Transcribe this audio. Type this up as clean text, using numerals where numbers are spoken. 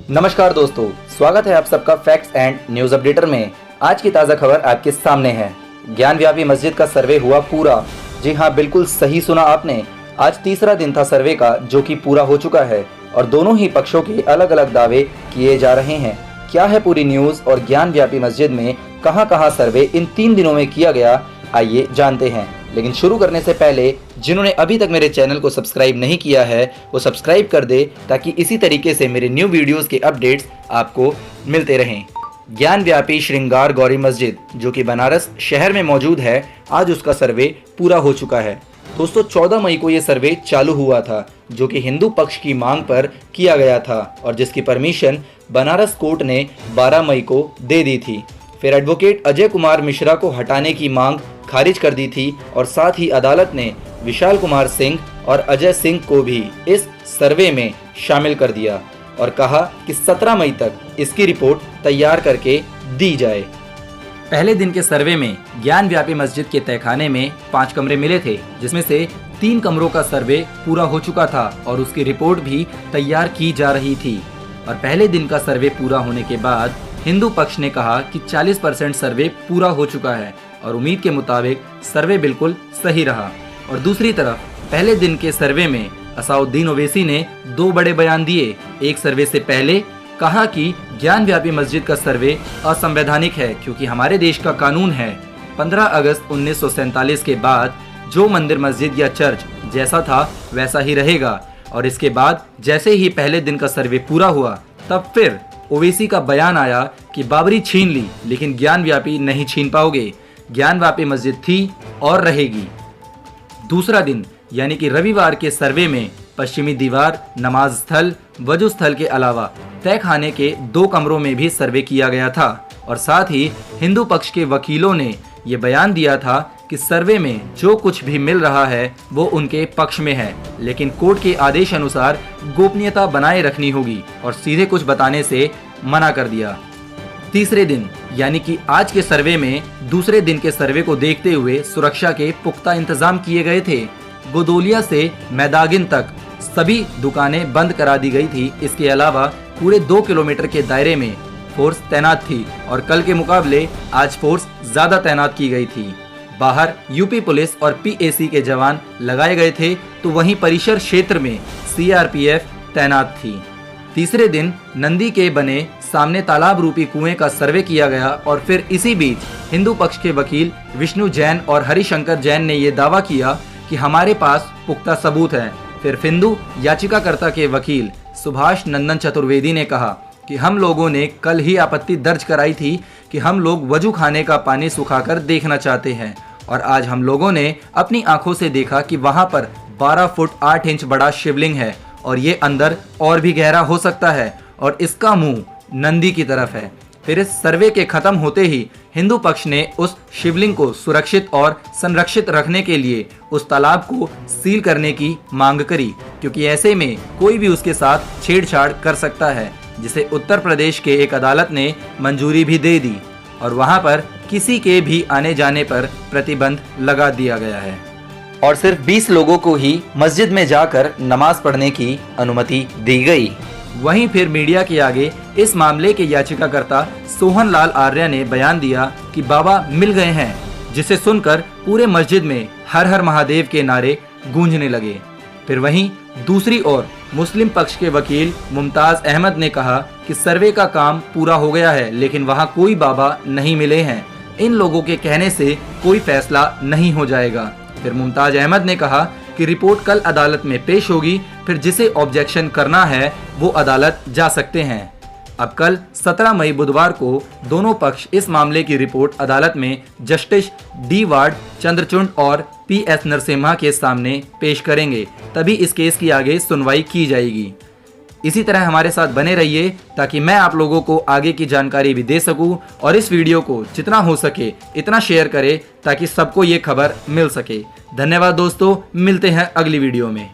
नमस्कार दोस्तों, स्वागत है आप सबका फैक्ट्स एंड न्यूज अपडेटर में। आज की ताज़ा खबर आपके सामने है। ज्ञानव्यापी मस्जिद का सर्वे हुआ पूरा। जी हाँ, बिल्कुल सही सुना आपने। आज तीसरा दिन था सर्वे का, जो कि पूरा हो चुका है और दोनों ही पक्षों के अलग अलग दावे किए जा रहे हैं। क्या है पूरी न्यूज और ज्ञानव्यापी मस्जिद में कहां सर्वे इन 3 दिनों में किया गया, आइए जानते हैं। लेकिन शुरू करने से पहले जिन्होंने अभी तक मेरे चैनल को सब्सक्राइब नहीं किया है वो सब्सक्राइब कर दे, ताकि इसी तरीके से मेरे न्यू वीडियोस के अपडेट्स आपको मिलते रहें। ज्ञानव्यापी श्रृंगार गौरी मस्जिद, जो कि बनारस शहर में मौजूद है, आज उसका सर्वे पूरा हो चुका है। दोस्तों, 14 मई को ये सर्वे चालू हुआ था, जो कि हिंदू पक्ष की मांग पर किया गया था और जिसकी परमिशन बनारस कोर्ट ने 12 मई को दे दी थी। फिर एडवोकेट अजय कुमार मिश्रा को हटाने की मांग खारिज कर दी थी और साथ ही अदालत ने विशाल कुमार सिंह और अजय सिंह को भी इस सर्वे में शामिल कर दिया और कहा कि 17 मई तक इसकी रिपोर्ट तैयार करके दी जाए। पहले दिन के सर्वे में ज्ञानव्यापी मस्जिद के तहखाने में 5 कमरे मिले थे, जिसमें से 3 कमरों का सर्वे पूरा हो चुका था और उसकी रिपोर्ट भी तैयार की जा रही थी। और पहले दिन का सर्वे पूरा होने के बाद हिंदू पक्ष ने कहा कि 40% सर्वे पूरा हो चुका है और उम्मीद के मुताबिक सर्वे बिल्कुल सही रहा। और दूसरी तरफ पहले दिन के सर्वे में असाउद्दीन ओवैसी ने 2 बड़े बयान दिए। एक सर्वे से पहले कहा कि ज्ञानव्यापी मस्जिद का सर्वे असंवैधानिक है, क्योंकि हमारे देश का कानून है 15 अगस्त 1947 के बाद जो मंदिर, मस्जिद या चर्च जैसा था वैसा ही रहेगा। और इसके बाद जैसे ही पहले दिन का सर्वे पूरा हुआ, तब फिर ओवैसी का बयान आया कि बाबरी छीन ली, लेकिन ज्ञानव्यापी नहीं छीन पाओगे। ज्ञानव्यापी मस्जिद थी और रहेगी। दूसरा दिन यानी कि रविवार के सर्वे में पश्चिमी दीवार, नमाज स्थल, वजू स्थल के अलावा तहखाने के 2 कमरों में भी सर्वे किया गया था। और साथ ही हिंदू पक्ष के वकीलों ने ये बयान दिया था कि सर्वे में जो कुछ भी मिल रहा है वो उनके पक्ष में है, लेकिन कोर्ट के आदेश अनुसार गोपनीयता बनाए रखनी होगी और सीधे कुछ बताने से मना कर दिया। तीसरे दिन यानी कि आज के सर्वे में दूसरे दिन के सर्वे को देखते हुए सुरक्षा के पुख्ता इंतजाम किए गए थे। गोदोलिया से मैदागिन तक सभी दुकानें बंद करा दी गई थी। इसके अलावा पूरे 2 किलोमीटर के दायरे में फोर्स तैनात थी और कल के मुकाबले आज फोर्स ज्यादा तैनात की गई थी। बाहर यूपी पुलिस और पीएसी के जवान लगाए गए थे, तो वहीं परिसर क्षेत्र में सीआरपीएफ तैनात थी। तीसरे दिन नंदी के बने सामने तालाब रूपी कुएं का सर्वे किया गया और फिर इसी बीच हिंदू पक्ष के वकील विष्णु जैन और हरिशंकर जैन ने यह दावा किया कि हमारे पास पुख्ता सबूत है। फिर हिंदू याचिकाकर्ता के वकील सुभाष नंदन चतुर्वेदी ने कहा कि हम लोगों ने कल ही आपत्ति दर्ज कराई थी कि हम लोग वजू खाने का पानी सुखाकर देखना चाहते हैं, और आज हम लोगों ने अपनी आंखों से देखा कि वहां पर 12 फुट 8 इंच बड़ा शिवलिंग है और ये अंदर और भी गहरा हो सकता है और इसका मुंह नंदी की तरफ है। फिर इस सर्वे के खत्म होते ही हिंदू पक्ष ने उस शिवलिंग को सुरक्षित और संरक्षित रखने के लिए उस तालाब को सील करने की मांग करी, क्योंकि ऐसे में कोई भी उसके साथ छेड़छाड़ कर सकता है, जिसे उत्तर प्रदेश के एक अदालत ने मंजूरी भी दे दी और वहां पर किसी के भी आने जाने पर प्रतिबंध लगा दिया गया है और सिर्फ 20 लोगों को ही मस्जिद में जाकर नमाज पढ़ने की अनुमति दी गई। वहीं फिर मीडिया के आगे इस मामले के याचिकाकर्ता सोहन लाल आर्य ने बयान दिया कि बाबा मिल गए हैं, जिसे सुनकर पूरे मस्जिद में हर हर महादेव के नारे गूंजने लगे। फिर वहीं दूसरी ओर मुस्लिम पक्ष के वकील मुमताज अहमद ने कहा कि सर्वे का काम पूरा हो गया है, लेकिन वहां कोई बाबा नहीं मिले हैं। इन लोगों के कहने से कोई फैसला नहीं हो जाएगा। फिर मुमताज अहमद ने कहा कि रिपोर्ट कल अदालत में पेश होगी, फिर जिसे ऑब्जेक्शन करना है वो अदालत जा सकते हैं। अब कल 17 मई बुधवार को दोनों पक्ष इस मामले की रिपोर्ट अदालत में जस्टिस डी वार्ड चंद्रचूड़ और पीएस नरसिम्हा के सामने पेश करेंगे, तभी इस केस की आगे सुनवाई की जाएगी। इसी तरह हमारे साथ बने रहिए ताकि मैं आप लोगों को आगे की जानकारी भी दे सकूं, और इस वीडियो को जितना हो सके इतना शेयर करें ताकि सबको ये खबर मिल सके। धन्यवाद दोस्तों, मिलते हैं अगली वीडियो में।